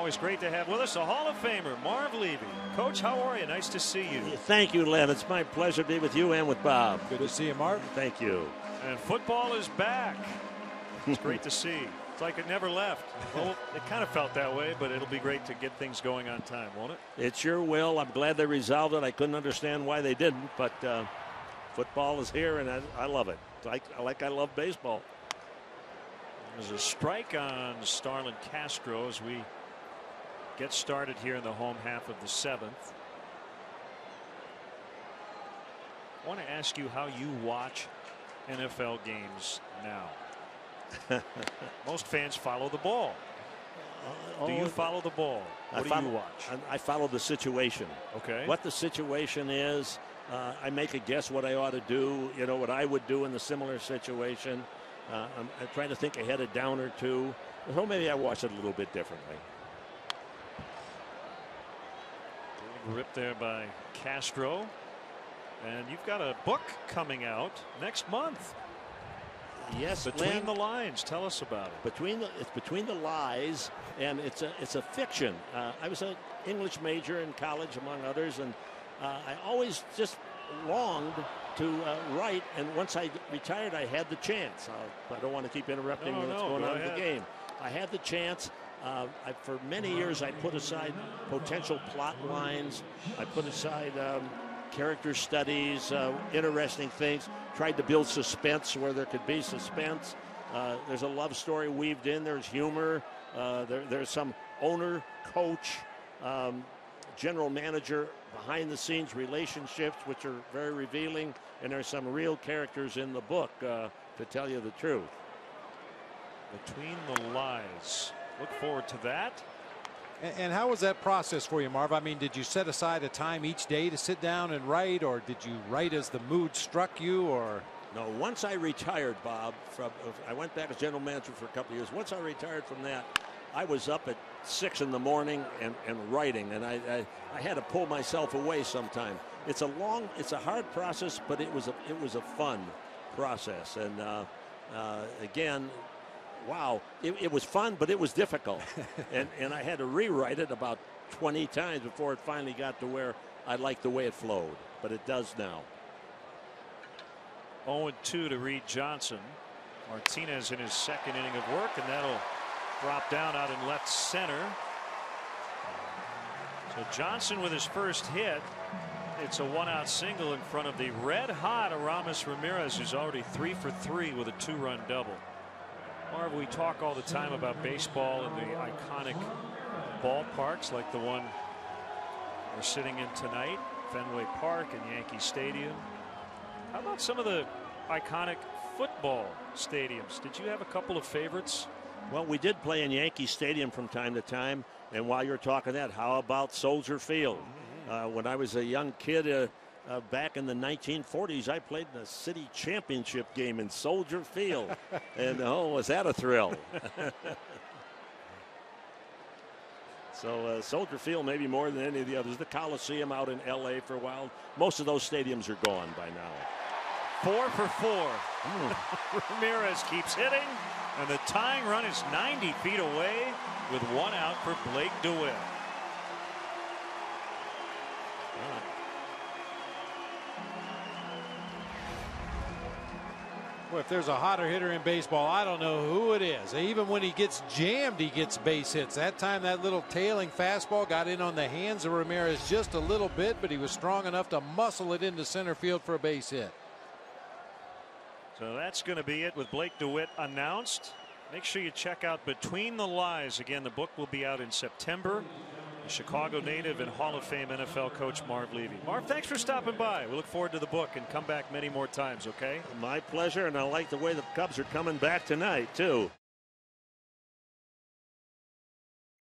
Always great to have with us a Hall of Famer, Marv Levy. Coach, how are you? Nice to see you. Thank you, Len. It's my pleasure to be with you and with Bob. Good to see you, Marv. Thank you. And football is back. It's great to see. It's like it never left. Well, it kind of felt that way, but it'll be great to get things going on time, won't it? It sure will. I'm glad they resolved it. I couldn't understand why they didn't, but football is here, and I love it. Like I love baseball. There's a strike on Starlin Castro as we get started here in the home half of the seventh. I want to ask you how you watch NFL games now. Most fans follow the ball. Do you follow the ball? What do you watch? I follow the situation. Okay. What the situation is, I make a guess what I ought to do, what I would do in the similar situation. I'm trying to think ahead a down or two. So maybe I watch it a little bit differently. Big rip there by Castro. And you've got a book coming out next month. Yes, Between the Lines. Tell us about it. It's Between the Lies, and it's a fiction. I was an English major in college, among others, and I always just longed to write, and once I retired I had the chance. I don't want to keep interrupting what's going on in the game. I had the chance. For many years I put aside potential plot lines. I put aside character studies, interesting things, tried to build suspense where there could be suspense. There's a love story weaved in, there's humor, there's some owner, coach, general manager, behind the scenes relationships which are very revealing, and there's some real characters in the book, to tell you the truth. Between the Lies. Look forward to that. And how was that process for you, Marv? I mean, did you set aside a time each day to sit down and write, or did you write as the mood struck you, or? No, once I retired, Bob, I went back as general manager for a couple of years. Once I retired from that, I was up at 6 in the morning and writing, and I had to pull myself away sometime. It's a hard process, but it was a fun process. And again, wow, it was fun, but it was difficult. and I had to rewrite it about 20 times before it finally got to where I liked the way it flowed. But it does now. 0-2 to Reed Johnson. Martinez in his second inning of work, and that'll drop down out in left center. So Johnson with his first hit. It's a one-out single in front of the red-hot Aramis Ramirez, who's already 3 for 3 with a 2-run double. Marv, we talk all the time about baseball and the iconic ballparks like the one we're sitting in tonight, Fenway Park and Yankee Stadium. How about some of the iconic football stadiums? Did you have a couple of favorites? Well, we did play in Yankee Stadium from time to time. And while you're talking that, how about Soldier Field? When I was a young kid back in the 1940s, I played in a city championship game in Soldier Field. And oh, was that a thrill. So Soldier Field maybe more than any of the others. The Coliseum out in L.A. for a while. Most of those stadiums are gone by now. 4 for 4. Ramirez keeps hitting, and the tying run is 90 feet away with 1 out for Blake DeWitt. Well, if there's a hotter hitter in baseball, I don't know who it is. Even when he gets jammed, he gets base hits. That time that little tailing fastball got in on the hands of Ramirez just a little bit, but he was strong enough to muscle it into center field for a base hit. So that's going to be it with Blake DeWitt announced. Make sure you check out Between the Lies. Again, the book will be out in September. The Chicago native and Hall of Fame NFL coach Marv Levy. Marv, thanks for stopping by. We look forward to the book and come back many more times, okay? My pleasure, and I like the way the Cubs are coming back tonight, too.